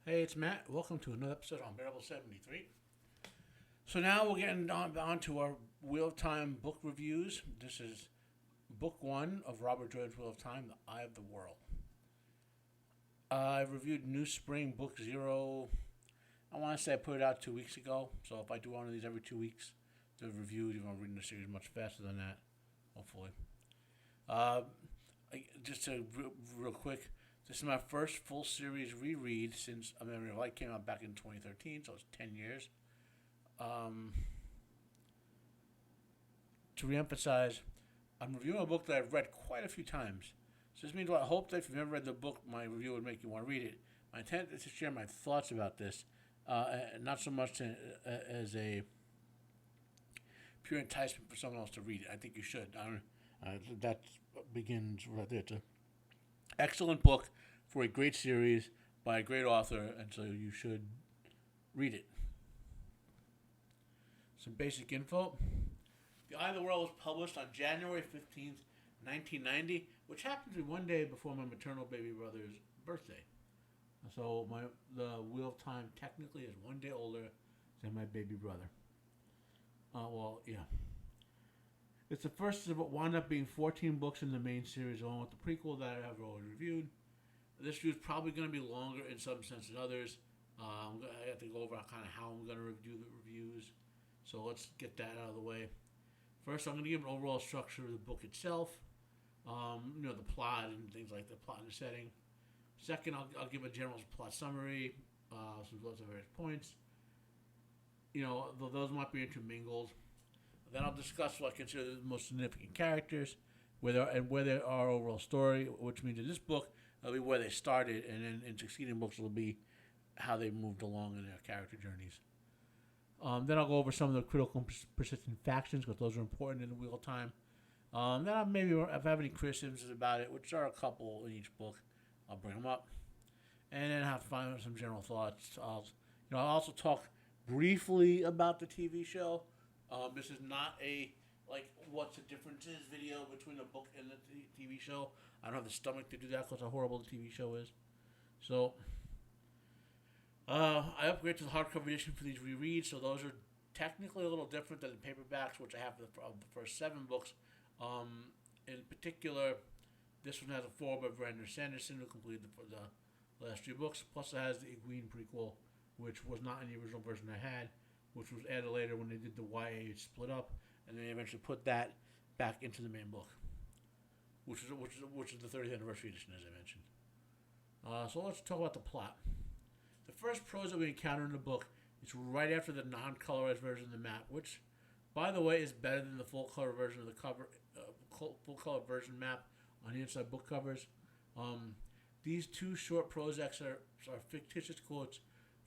Hey, it's Matt. Welcome to another episode on Unbearable 73. So now we're getting on to our Wheel of Time book reviews. This is book one of Robert Jordan's Wheel of Time, The Eye of the World. I reviewed New Spring Book Zero. I want to say I put it out 2 weeks ago. So if I do one of these every 2 weeks, the reviews, you're going to read the series much faster than that, hopefully. Just to real quick, this is my first full series reread since A Memory of Light came out back in 2013, so it's 10 years. To reemphasize, I'm reviewing a book that I've read quite a few times. So this means I hope that if you've never read the book, my review would make you want to read it. My intent is to share my thoughts about this, not so much as a pure enticement for someone else to read it. I think you should. That begins right there. It's an excellent book for a great series by a great author, and so you should read it. Some basic info. The Eye of the World was published on January 15th, 1990, which happened to be one day before my maternal baby brother's birthday. So the Wheel of Time technically is one day older than my baby brother. It's the first of what wound up being 14 books in the main series, along with the prequel that I have already reviewed. This review is probably going to be longer in some sense than others. I have to go over kind of how I'm going to review the reviews. So let's get that out of the way. First, I'm going to give an overall structure of the book itself. The plot and things like the plot and the setting. Second, I'll give a general plot summary, some thoughts on various points. Those might be intermingled. Then I'll discuss what I consider the most significant characters, where they are overall story, which means in this book, it'll be where they started, and then in succeeding books, it'll be how they moved along in their character journeys. Then I'll go over some of the critical and persistent factions, because those are important in the Wheel of Time. Then if I have any criticisms about it, which are a couple in each book, I'll bring them up. And then I'll have to find some general thoughts. I'll also talk briefly about the TV show. This is not a what's the differences video between the book and the TV show. I don't have the stomach to do that because how horrible the TV show is. So I upgraded to the hardcover edition for these rereads, so those are technically a little different than the paperbacks, which I have of the first 7 books. In particular, this one has a foreword by Brandon Sanderson, who completed the last 3 books. Plus, it has the Egwene prequel, which was not in the original version I had, which was added later when they did the YA split up, and they eventually put that back into the main book, which is the 30th anniversary edition, as I mentioned. So let's talk about the plot. The first prose that we encounter in the book is right after the non-colorized version of the map, which, by the way, is better than the full color version of the cover, full color version map on the inside book covers. These 2 short prose excerpts are fictitious quotes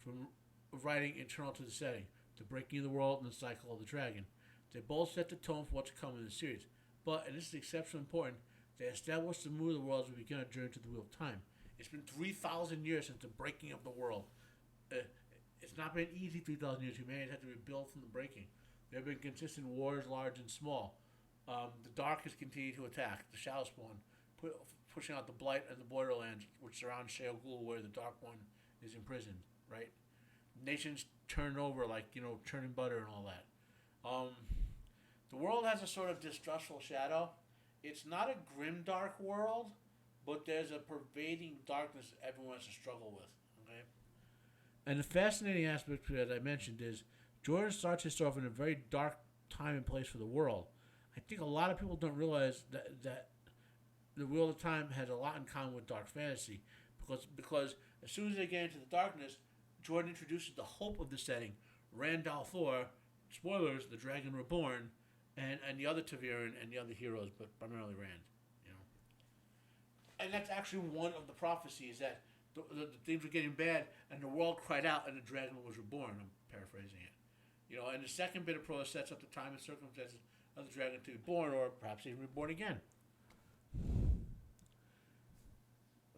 from writing internal to the setting, the breaking of the world and the cycle of the dragon. They both set the tone for what's to come in the series. But, and this is exceptionally important, they establish the mood of the world as we begin our journey to the Wheel of Time. It's been 3,000 years since the breaking of the world. It's not been easy 3,000 years. Humanity had to rebuild from the breaking. There have been consistent wars, large and small. The dark has continued to attack. The shadow spawn, pushing out the blight and the borderlands, which surround Shale Ghul, where the Dark One is imprisoned. Right? Nations turn over, churning butter and all that. The world has a sort of distrustful shadow. It's not a grim, dark world, but there's a pervading darkness that everyone has to struggle with. Okay? And the fascinating aspect, as I mentioned, is Jordan starts his story in a very dark time and place for the world. I think a lot of people don't realize that the Wheel of Time has a lot in common with dark fantasy, because as soon as they get into the darkness, Jordan introduces the hope of the setting, Rand al'Thor, spoilers, the Dragon Reborn, and the other Ta'veren and the other heroes, but primarily Rand. And that's actually one of the prophecies, that the things were getting bad, and the world cried out, and the dragon was reborn. I'm paraphrasing it. And the second bit of prose sets up the time and circumstances of the dragon to be born, or perhaps even reborn again.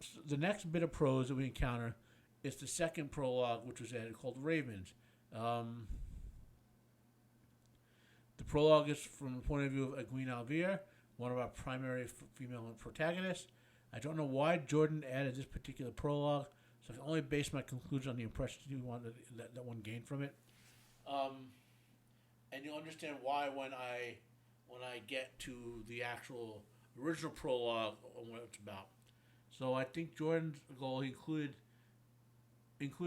So the next bit of prose that we encounter is the second prologue, which was added, called Ravens. The prologue is from the point of view of Egwene al'Vir, one of our primary female protagonists. I don't know why Jordan added this particular prologue, So I can only base my conclusion on the impression you want that one gained from it. And you'll understand why when I get to the actual original prologue on what it's about. So I think Jordan's goal included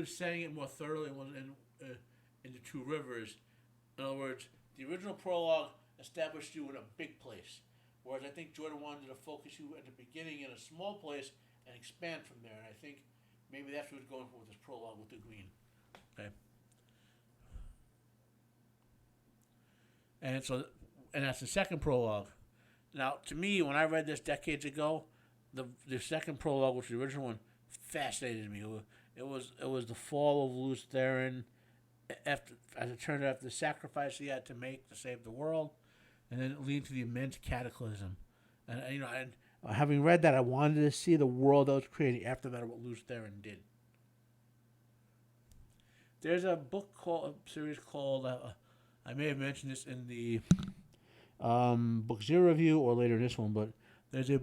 setting it more thoroughly in the two rivers. In other words, the original prologue established you in a big place, whereas I think Jordan wanted to focus you at the beginning in a small place and expand from there. And I think maybe that's what he's going for with this prologue with the green. Okay. And that's the second prologue. Now, to me, when I read this decades ago, the second prologue, which was the original one, fascinated me. It was the fall of Luz Theron, as it turned out, after the sacrifice he had to make to save the world, and then it leading to the immense cataclysm. And having read that, I wanted to see the world that was created after that, what Luz Theron did. There's a series called. I may have mentioned this in the Book Zero review or later in this one, but there's a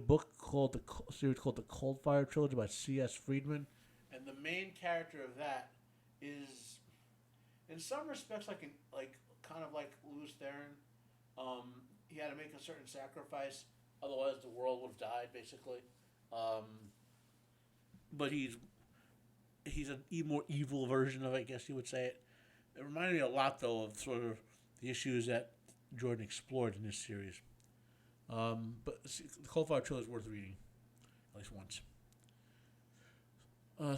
series called the Coldfire Trilogy by C.S. Friedman, and the main character of that is, in some respects, kind of like Luz Theron. He had to make a certain sacrifice, otherwise the world would have died, basically. But he's a more evil version of it, I guess you would say it. It reminded me a lot, though, of sort of the issues that Jordan explored in this series. But the Coldfire Trilogy is worth reading, at least once.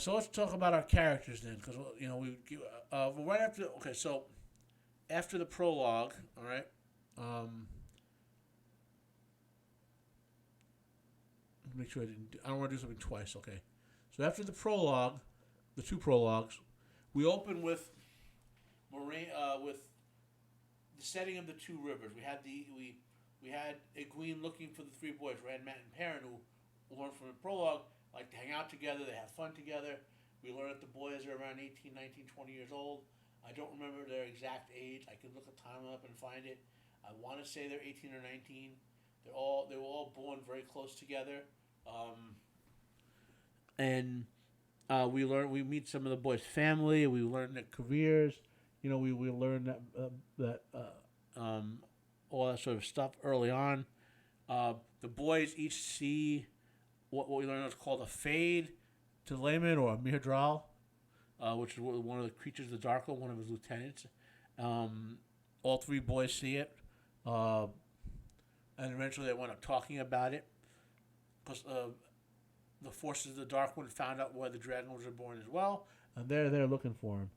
So let's talk about our characters then, because right after. Okay, so after the prologue, all right. Make sure I don't want to do something twice. Okay, so after the prologue, the two prologues, we open with with the setting of the two rivers. We had Egwene looking for the three boys, Rand, Mat, and Perrin, who learned from the prologue, like to hang out together, they have fun together. We learn that the boys are around 18, 19, 20 years old. I don't remember their exact age. I could look a time up and find it. I want to say they're 18 or 19. They were all born very close together. We meet some of the boys' family. We learn their careers. We learn that all that sort of stuff early on. The boys each see what we learn is called a fade to layman or a mirdral, which is one of the creatures of the Darkle, one of his lieutenants. All three boys see it, and eventually they wind up talking about it because the forces of the Dark One found out where the Dragonlords are born as well, and they're there looking for him.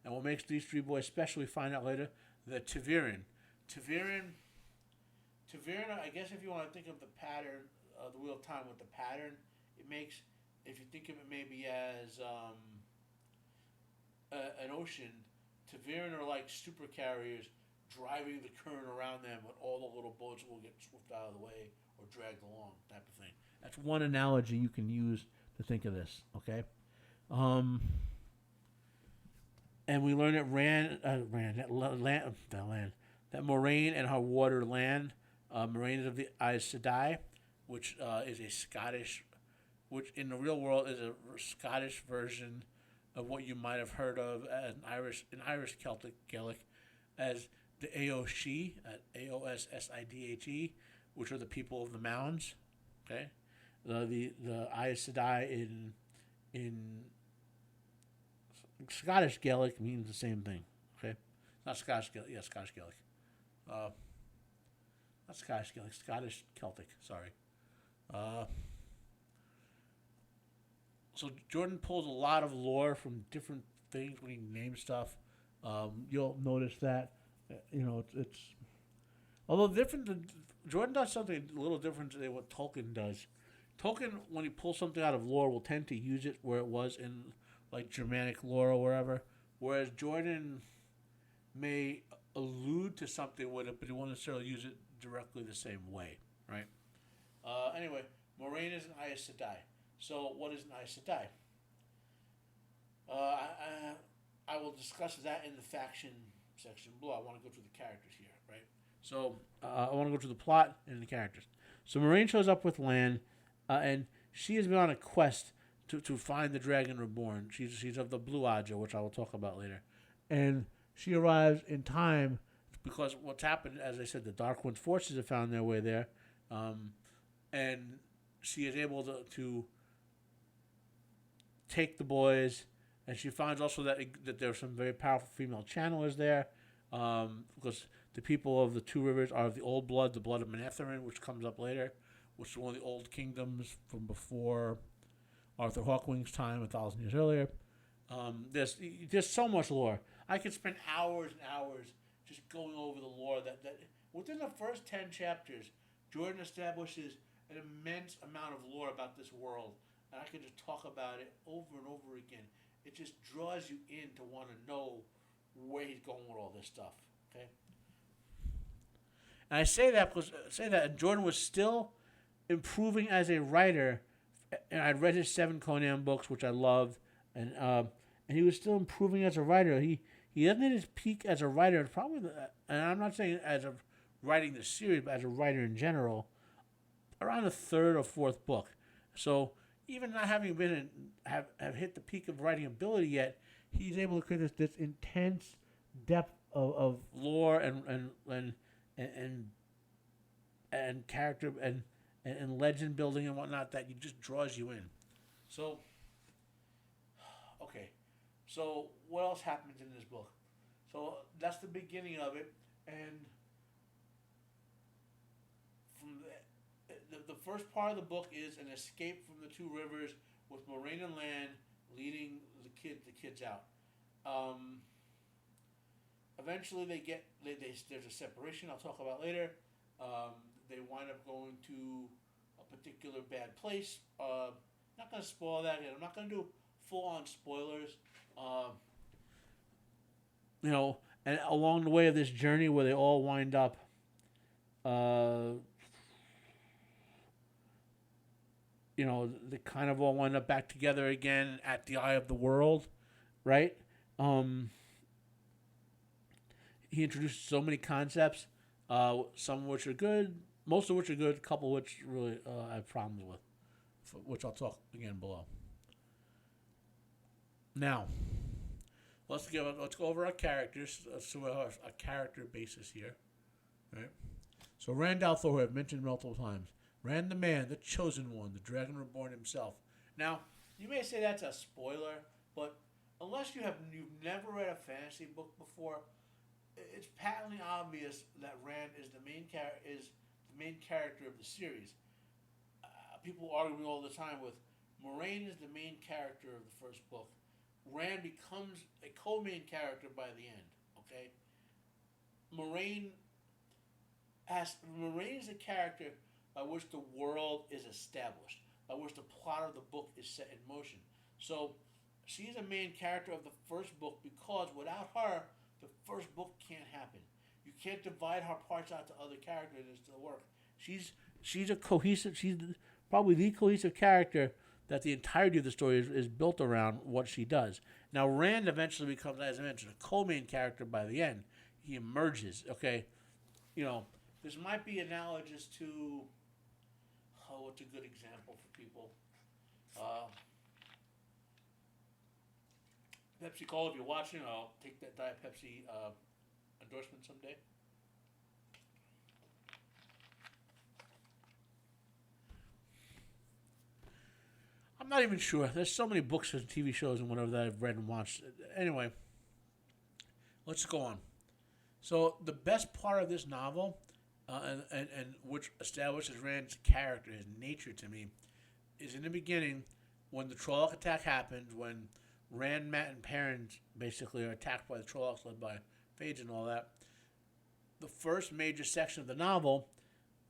And what makes these three boys special, we find out later, that Ta'Veren, I guess if you want to think of the pattern, the Wheel of Time with the pattern, it makes, if you think of it maybe as an ocean, Ta'Veren are like super carriers driving the current around them, but all the little boats will get swept out of the way or dragged along, type of thing. That's one analogy you can use to think of this, okay? And we learn that that Moraine and her water land, Moraine is of the Aes Sedai, which is a Scottish, which in the real world is a Scottish version of what you might have heard of as in Irish Celtic Gaelic as the Aoshi, Aossidhe, which are the people of the mounds. Okay, the Aes Sedai in Scottish Gaelic means the same thing. Okay, not Scottish Gaelic. Yeah, Scottish Gaelic. Not Scottish Gaelic. Scottish Celtic. Sorry. So Jordan pulls a lot of lore from different things when he names stuff. You'll notice that. It's although different. Jordan does something a little different than what Tolkien does. Tolkien, when he pulls something out of lore, will tend to use it where it was in like Germanic lore or wherever. Whereas Jordan may allude to something with it, but he won't necessarily use it directly the same way, right? Anyway, Moraine is an Aes Sedai. So what is an Aes Sedai? I will discuss that in the faction section below. I want to go through the characters here, right? So I want to go through the plot and the characters. So Moraine shows up with Lan, and she has been on a quest to find the Dragon Reborn. She's of the Blue Aja, which I will talk about later, and she arrives in time because what's happened, as I said, the Dark One's forces have found their way there, and she is able to take the boys, and she finds also that there are some very powerful female channelers there, because the people of the Two Rivers are of the old blood, the blood of Manetheren, which comes up later, which is one of the old kingdoms from before Arthur Hawkwing's time, 1,000 years earlier. There's so much lore. I could spend hours and hours just going over the lore that within the first 10 chapters, Jordan establishes an immense amount of lore about this world, and I could just talk about it over and over again. It just draws you in to want to know where he's going with all this stuff. Okay, and I say that because Jordan was still improving as a writer, and I'd read his 7 Conan books, which I loved, and he was still improving as a writer. He doesn't hit his peak as a writer, probably, and I'm not saying as of writing the series, but as a writer in general, around the 3rd or 4th book. So even not having been have hit the peak of writing ability yet, he's able to create this intense depth of lore and character and legend building and whatnot that just draws you in. So, okay. So what else happens in this book? So that's the beginning of it, and from the first part of the book is an escape from the Two Rivers with Moraine and Lan leading the kids out. Eventually there's a separation I'll talk about later. They wind up going to a particular bad place. Not going to spoil that yet. I'm not going to do full-on spoilers. And along the way of this journey where they all wind up, they kind of all wind up back together again at the Eye of the World, right? He introduced so many concepts, some of which are good, most of which are good, a couple of which really I have problems with, which I'll talk again below. Now, let's go over our characters. So we have a character basis here, right? So Rand al'Thor, who I've mentioned multiple times. Rand the Man, the Chosen One, the Dragon Reborn himself. Now, you may say that's a spoiler, but unless you've never read a fantasy book before, it's patently obvious that Rand is the main character of the series. People argue me all the time with Moraine is the main character of the first book. Rand becomes a co-main character by the end. Okay, Moraine is a character by which the world is established, by which the plot of the book is set in motion. So she's a main character of the first book because without her, the first book can't happen. You can't divide her parts out to other characters and it still work. She's probably the cohesive character that the entirety of the story is built around what she does. Now, Rand eventually becomes, as I mentioned, a co-main character by the end. He emerges, okay? This might be analogous to, what's a good example for people? Pepsi Cola, if you're watching, I'll take that Diet Pepsi endorsement someday. I'm not even sure. There's so many books and TV shows and whatever that I've read and watched. Anyway, let's go on. So the best part of this novel, and which establishes Rand's character, his nature to me, is in the beginning when the Trolloc attack happens, when Rand, Mat, and Perrin basically are attacked by the Trollocs led by Phaedra and all that. The first major section of the novel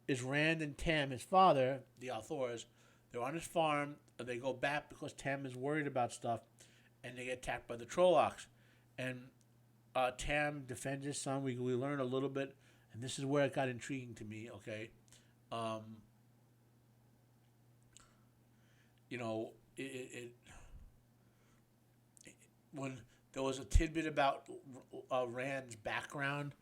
is Rand and Tam, his father, the al'Thors. They're on his farm. They go back because Tam is worried about stuff, and they get attacked by the Trollocs. And Tam defends his son. We learn a little bit, and this is where it got intriguing to me. Okay, when there was a tidbit about Rand's background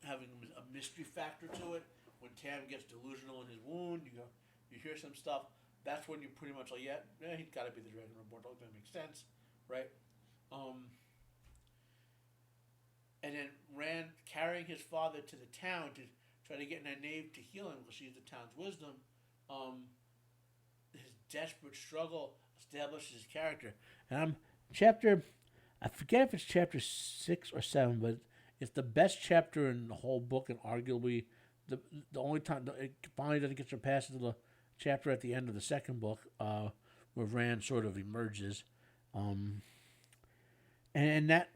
having a mystery factor to it, when Tam gets delusional in his wound, you hear some stuff. that's when you pretty much like, yeah, he's got to be the Dragonborn. That makes sense, right? And then Rand carrying his father to the town to try to get Nynaeve to heal him because she's the town's wisdom. His desperate struggle establishes his character. And I forget if it's chapter 6 or 7, but it's the best chapter in the whole book, and arguably the only time it finally doesn't get surpassed is the chapter at the end of the second book, where Rand sort of emerges, and that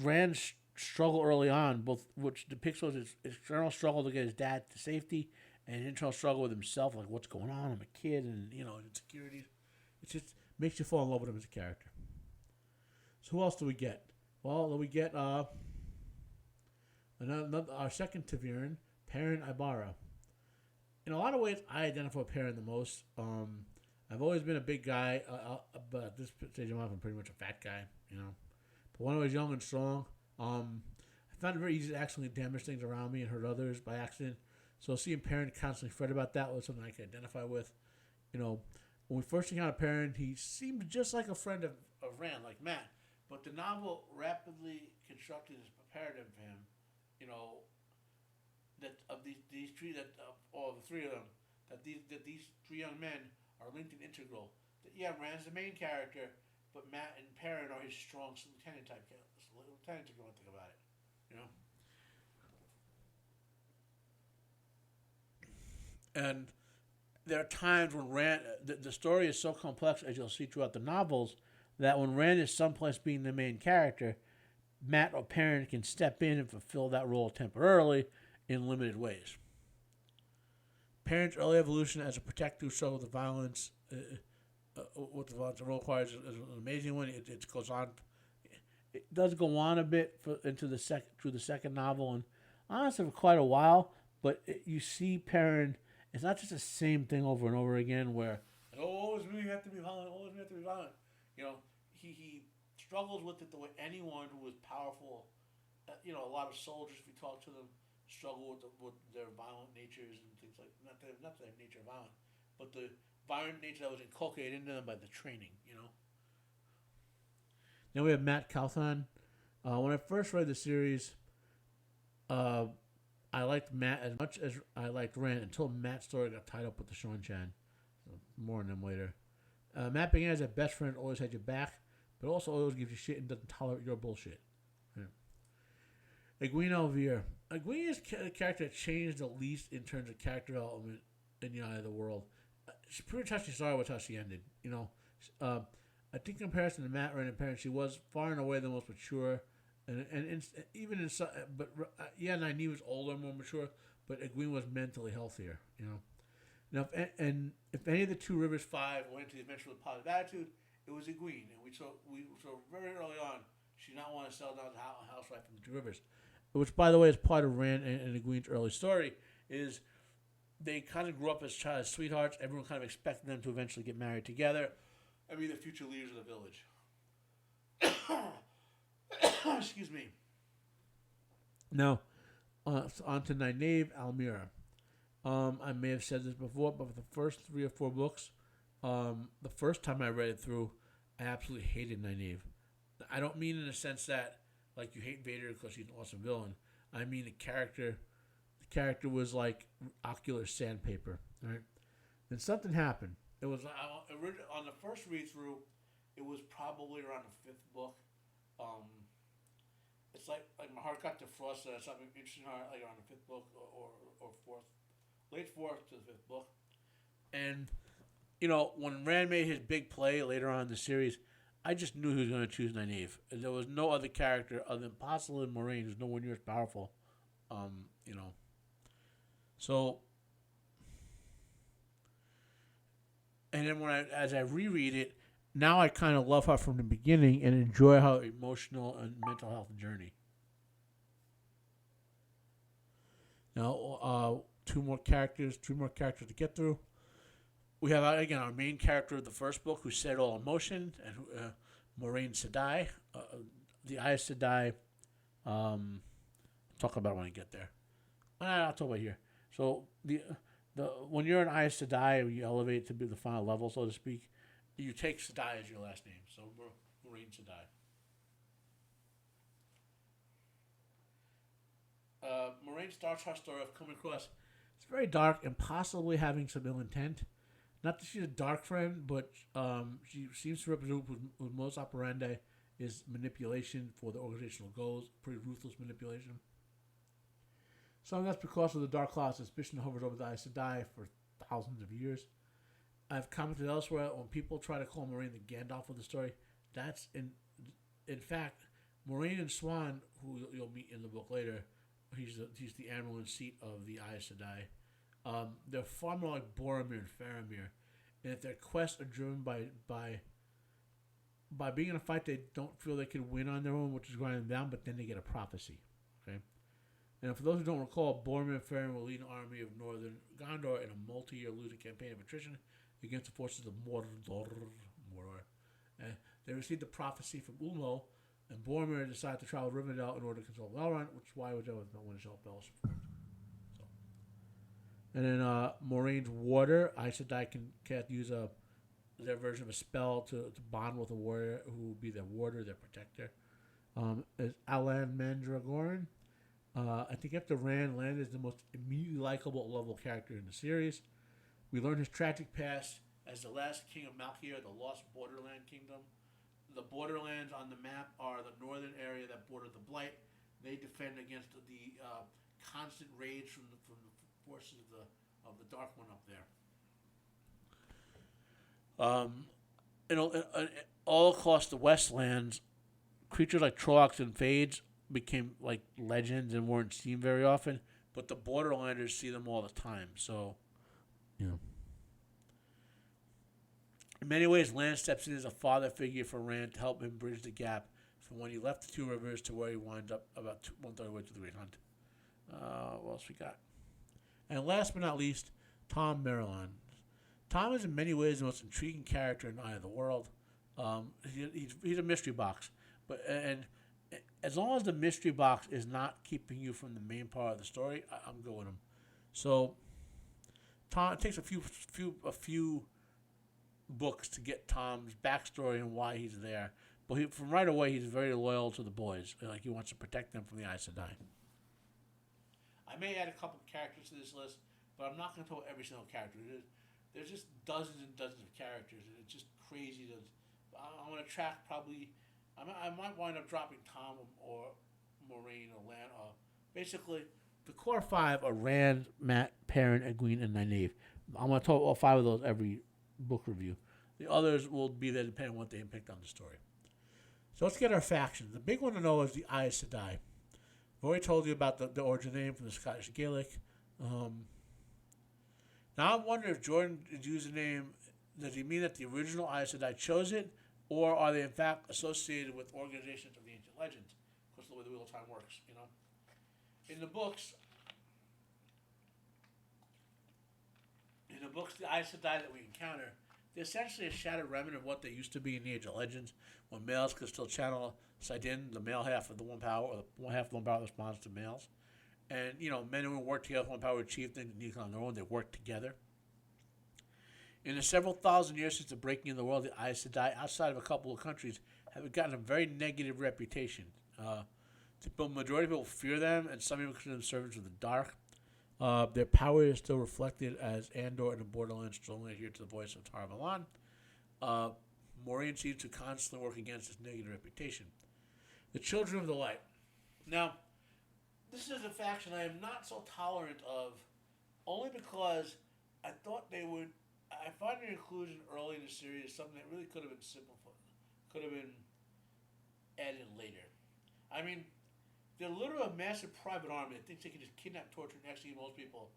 Rand's struggle early on, both which depicts his external struggle to get his dad to safety, and an internal struggle with himself, like what's going on, I'm a kid, and insecurities. It just makes you fall in love with him as a character. So who else do we get? Well, we get our second Taviran, Perrin Ibarra. In a lot of ways, I identify with Perrin the most. I've always been a big guy, but at this stage of my life, I'm pretty much a fat guy, But when I was young and strong, I found it very easy to accidentally damage things around me and hurt others by accident. So seeing Perrin constantly fret about that was something I could identify with. When we first encountered Perrin, he seemed just like a friend of Rand, like Matt. But the novel rapidly constructed this paradigm for him, that of these three, all the three of them, that these three young men are linked and integral. That, Rand's the main character, but Matt and Perrin are his strong lieutenant type characters. Lieutenant, if you want to think about it, And there are times when Rand, the story is so complex, as you'll see throughout the novels, that when Rand is someplace being the main character, Matt or Perrin can step in and fulfill that role temporarily in limited ways. Perrin's early evolution as a protector who struggled with the violence, what the violence role requires, is an amazing one. It goes on. It does go on a bit through the second novel, and honestly for quite a while. But you see Perrin. It's not just the same thing over and over again where, always me have to be violent, always me have to be violent. He struggles with it the way anyone who is powerful, a lot of soldiers, if you talk to them, struggle with their violent natures and things like, not their nature violent, but the violent nature that was inculcated into them by the training, Then we have Matt Cawthon. When I first read the series, I liked Matt as much as I liked Rand until Matt's story got tied up with the Sean-Chan. So more on them later. Matt began as a best friend, always had your back, but also always gives you shit and doesn't tolerate your bullshit. Egwene Elvire. Egwene is a character that changed the least in terms of character development in the eye of the world. She pretty much how she started was how she ended. I think in comparison to Matt, Rand, and Perrin, she was far and away the most mature. And even in some, but Nynaeve was older, more mature, but Egwene was mentally healthier. Now, if any of the two Rivers Five went to the adventure with positive attitude, it was Egwene, and we saw very early on she did not want to settle down the house right from the two rivers, which by the way is part of Rand and Egwene's early story. Is they kind of grew up as child sweethearts. Everyone kind of expected them to eventually get married together and be the future leaders of the village. Excuse me. Now, on to Nynaeve Almira. I may have said this before, but for the first 3 or 4 books, the first time I read it through, I absolutely hated Nynaeve. I don't mean in the sense that, like, you hate Vader because he's an awesome villain. I mean the character was like ocular sandpaper, right? Then something happened. It was on the first read through. It was probably around the 5th book. It's like my heart got defrosted at something interesting, like around the 5th book or 4th, late 4th to the 5th book. And when Rand made his big play later on in the series, I just knew he was going to choose Nynaeve. There was no other character other than Possible and Moraine who's nowhere near as powerful. So, and then as I reread it, now I kind of love her from the beginning and enjoy her emotional and mental health journey. Now, 3 more characters to get through. We have, again, our main character of the first book who set all emotion, and Moraine Sedai. The Eye of Sedai, talk about it when I get there. I'll talk about it here. So, When you're an Aes Sedai, you elevate to be the final level, so to speak. You take Sedai as your last name, so Moraine Sedai. Moraine starts her story of coming across. It's very dark and possibly having some ill intent. Not that she's a dark friend, but she seems to represent with modus operandi is manipulation for the organizational goals, pretty ruthless manipulation. Some of that's because of the dark cloud suspicion that hovers over the Aes Sedai for thousands of years. I've commented elsewhere when people try to call Moraine the Gandalf of the story. That's in fact, Moraine and Swan, who you'll meet in the book later, he's the admiral in seat of the Aes Sedai. They're far more like Boromir and Faramir, and if their quests are driven by being in a fight they don't feel they can win on their own, which is grinding them down, but then they get a prophecy. Okay. And for those who don't recall, Boromir and Faramir will lead an army of northern Gondor in a multi-year losing campaign of attrition against the forces of Mordor. They received the prophecy from Ulmo, and Boromir decided to travel Rivendell in order to console Elrond, which is why Joe not want to help Bell's support. So. And then Moraine's Water, Aes Sedai can use their version of a spell to bond with a warrior who will be their warder, their protector. Is Alan Mandragoran. I think after Rand, Land is the most immediately likable level character in the series. We learn his tragic past as the last king of Malkier, the lost Borderland kingdom. The Borderlands on the map are the northern area that border the Blight. They defend against the constant raids from the forces of the Dark One up there. All across the Westlands, creatures like Trollocs and Fades became like legends and weren't seen very often, but the Borderlanders see them all the time. So, yeah. In many ways, Land steps in as a father figure for Rand to help him bridge the gap from when he left the Two Rivers to where he winds up about one-third of the way to the Great Hunt. What else we got? And last but not least, Tom Merrilon. Tom is in many ways the most intriguing character in Eye of the World. He's a mystery box, and as long as the mystery box is not keeping you from the main part of the story, I'm good with him. So, Tom, it takes a few books to get Tom's backstory and why he's there, but from right away he's very loyal to the boys. Like he wants to protect them from the Aes Sedai. I may add a couple of characters to this list, but I'm not going to tell every single character. There's just dozens and dozens of characters, and it's just crazy. I'm going to track probably. I might wind up dropping Tom or Moraine or Lan. Basically, the core five are Rand, Matt, Perrin, Egwene, and Nynaeve. I'm going to talk all five of those every book review. The others will be there depending on what they impact on the story. So let's get our factions. The big one to know is the Aes Sedai. I've already told you about the origin name from the Scottish Gaelic. Now I'm wondering if Jordan used the name, does he mean that the original Aes Sedai chose it, or are they in fact associated with organizations of the ancient legends? Because the way the Wheel of Time works, you know. In the books, the Aes Sedai that we encounter, they're essentially a shattered remnant of what they used to be in the Age of Legends, when males could still channel Sidin, the male half of the One Power, or the one half of the One Power responds to males. And, men and women work together, One Power achieved things on their own, they work together. In the several thousand years since the breaking of the world, the Aes Sedai, outside of a couple of countries, have gotten a very negative reputation. The majority of people fear them, and some even consider them servants of the dark. Their power is still reflected as Andor and the Borderlands strongly adhere to the voice of Tar Valon. Moraine seems to constantly work against this negative reputation. The Children of the Light. Now, this is a faction I am not so tolerant of, only because I thought they would. I find their inclusion early in the series something that really could have been simplified, could have been added later. I mean, they're literally a massive private army that thinks they can just kidnap, torture, and execute most people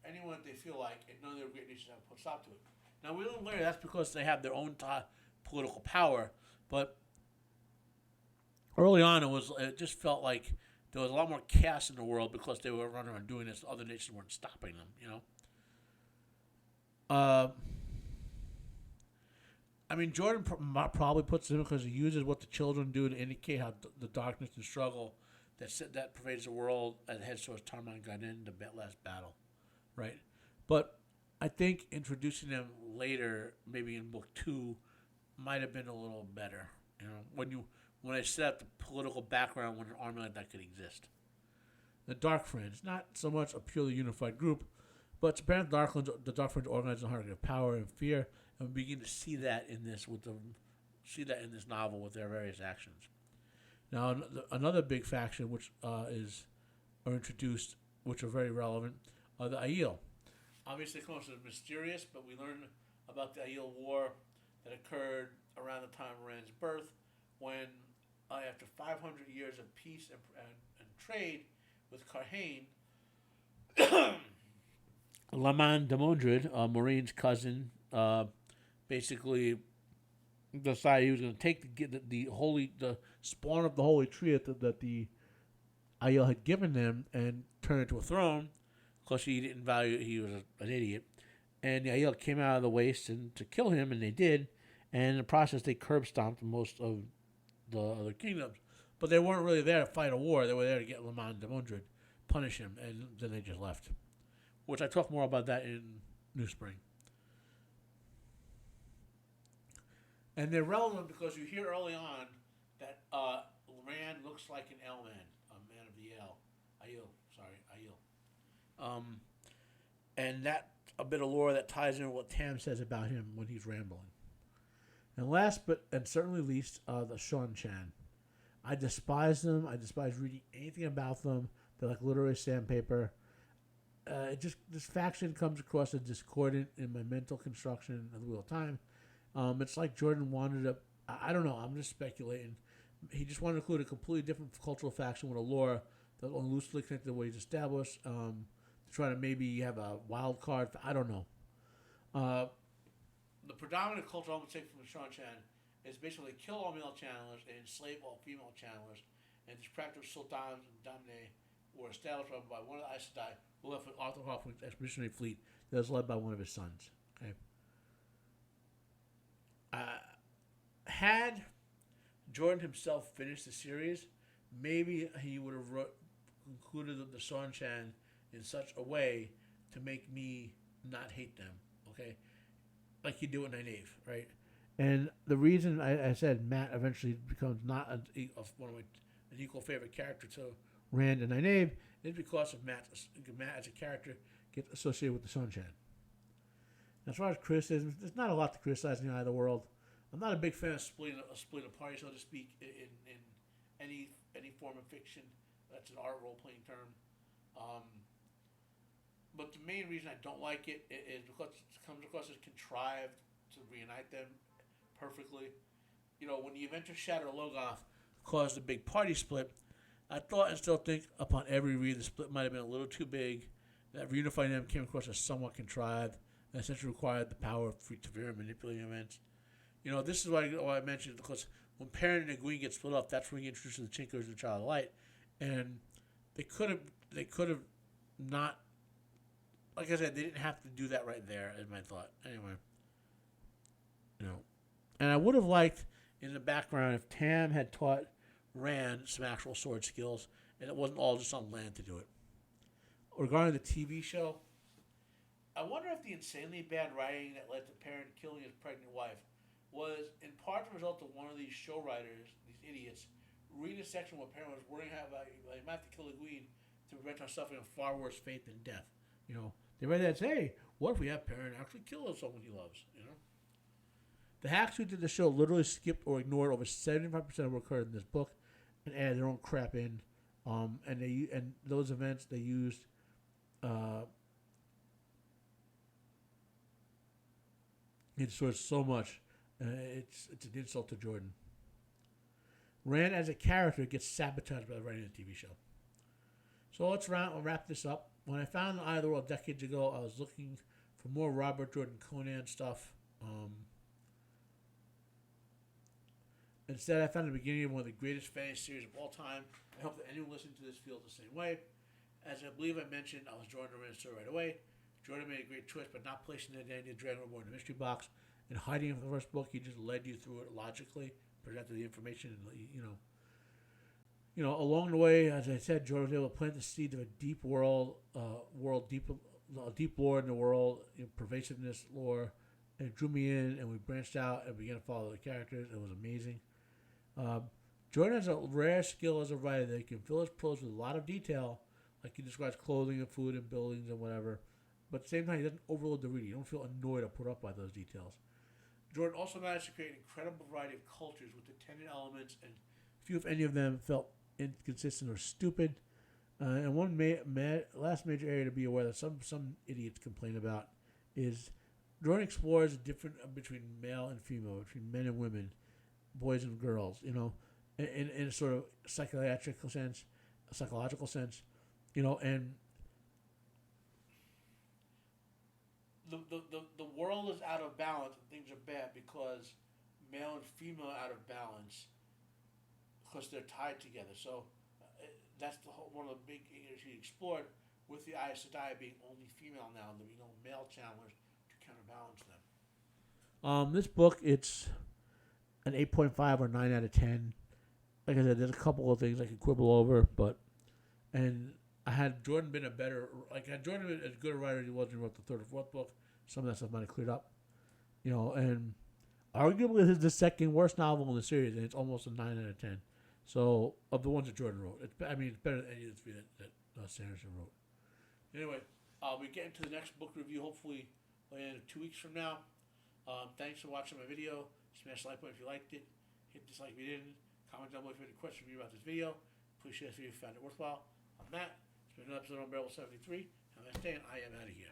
for anyone that they feel like, and none of their great nations have put a stop to it. Now, we learn later that's because they have their own political power, but early on it just felt like there was a lot more chaos in the world because they were running around doing this. Other nations weren't stopping them, Jordan probably puts it in because he uses what the children do to indicate how the darkness and struggle that pervades the world and heads towards Tarmon got in the last battle, right? But I think introducing them later, maybe in book 2, might have been a little better. You know, when I set up the political background when an army like that could exist. The Dark Friends, not so much a purely unified group, but it's apparent the Dark Friends organize a hierarchy of power and fear, and we begin to see that in this novel with their various actions. Now, another big faction which are introduced, which are very relevant, are the Aiel. Obviously, it comes as mysterious, but we learn about the Aiel War that occurred around the time of Rand's birth, when after 500 years of peace and trade with Carhane, Laman de Mondred, Maureen's cousin, basically decided he was going to take the spawn of the holy tree that the Aiel had given them and turn it into a throne. Of course, he didn't value it. He was an idiot. And the Aiel came out of the waste to kill him, and they did. And in the process, they curb stomped most of the other kingdoms. But they weren't really there to fight a war. They were there to get Laman de Mondred, punish him, and then they just left. Which I talk more about that in New Spring. And they're relevant because you hear early on that Rand looks like an L-man, a man of the L. Aiel. And that a bit of lore that ties in with what Tam says about him when he's rambling. And last but and certainly least, the Seanchan. I despise them. I despise reading anything about them. They're like literary sandpaper. This faction comes across as discordant in my mental construction of the Wheel of Time. It's like Jordan wanted to. I don't know. I'm just speculating. He just wanted to include a completely different cultural faction with a lore that will loosely connected to what he's established. To try to maybe have a wild card. I don't know. The predominant culture I'm going to take from the Seanchan is basically kill all male channelers and enslave all female channelers. And this practice of sultans and damne were established by one of the Aes Sedai, who left with Arthur Hoffman's expeditionary fleet that was led by one of his sons. Okay. Had Jordan himself finished the series, maybe he would have concluded the Seanchan in such a way to make me not hate them. Okay. Like you do in Nynaeve, right? And the reason I said Matt eventually becomes not an equal favorite character to Rand and Nynaeve is because of Matt as a character gets associated with the Seanchan. As far as criticism, there's not a lot to criticize in either world. I'm not a big fan of splitting a party, so to speak, in any form of fiction. That's an art role-playing term. But the main reason I don't like it is because it comes across as contrived to reunite them perfectly. You know, when the event of Shatter Logoth caused a big party split, I thought and still think upon every read the split might have been a little too big, that reunifying them came across as somewhat contrived, and essentially required the power of Tavira manipulating events. You know, this is why I mentioned, because when Perrin and Egwene get split up, that's when you introduce the Chinkers and the Child of Light, and they could have not. Like I said, they didn't have to do that right there, is my thought. Anyway. You know. And I would have liked, in the background, if Tam had taught Rand some actual sword skills, and it wasn't all just on land to do it. Regarding the TV show, I wonder if the insanely bad writing that led to Perrin killing his pregnant wife was in part the result of one of these show writers, these idiots, reading a section where Perrin was worrying about he might have to kill Egwene to prevent her suffering a far worse fate than death. You know, they read that and say, hey, what if we have Perrin actually kill someone he loves, you know? The hacks who did the show literally skipped or ignored over 75% of what occurred in this book and added their own crap in. And those events they used it's sort of so much. It's an insult to Jordan. Rand as a character gets sabotaged by writing a TV show. So let's wrap this up. When I found Eye of the World decades ago, I was looking for more Robert Jordan Conan stuff. Instead, I found the beginning of one of the greatest fantasy series of all time. I hope that anyone listening to this feels the same way. As I believe I mentioned, I was drawn to Rand's story right away. Jordan made a great choice by not placing the identity of Dragonborn in the mystery box and hiding it from the first book. He just led you through it logically, presented the information, and along the way, as I said, Jordan was able to plant the seed of a deep world deep deep lore in the world, pervasiveness lore. And it drew me in, and we branched out and began to follow the characters. It was amazing. Uh, Jordan has a rare skill as a writer that he can fill his prose with a lot of detail, like he describes clothing and food and buildings and whatever. But at the same time, he doesn't overload the reader. You don't feel annoyed or put up by those details. Jordan also managed to create an incredible variety of cultures with attendant elements, and few, if any, of them felt inconsistent or stupid. And one last major area to be aware that some idiots complain about is Jordan explores the difference between male and female, between men and women, boys and girls, in a sort of psychological sense, and the world is out of balance and things are bad because male and female are out of balance because they're tied together. So that's one of the big areas he explored, with the Aes Sedai being only female now, and there be no male channelers to counterbalance them. This book, it's an 8.5 or 9 out of 10. Like I said, there's a couple of things I could quibble over, and had Jordan been had Jordan been as good a writer as he was when he wrote the third or fourth book, some of that stuff might have cleared up, and arguably this is the second worst novel in the series, and it's almost a 9 out of 10. So, of the ones that Jordan wrote, it's better than any of the three that Sanderson wrote. Anyway, we get into the next book review hopefully in 2 weeks from now. Thanks for watching my video. Smash the like button if you liked it. Hit dislike if you didn't. Comment down below if you have any questions for me about this video. Please share this video if you found it worthwhile. I'm Matt. It's been an episode on Unbearable 73. Have a nice day, and I am out of here.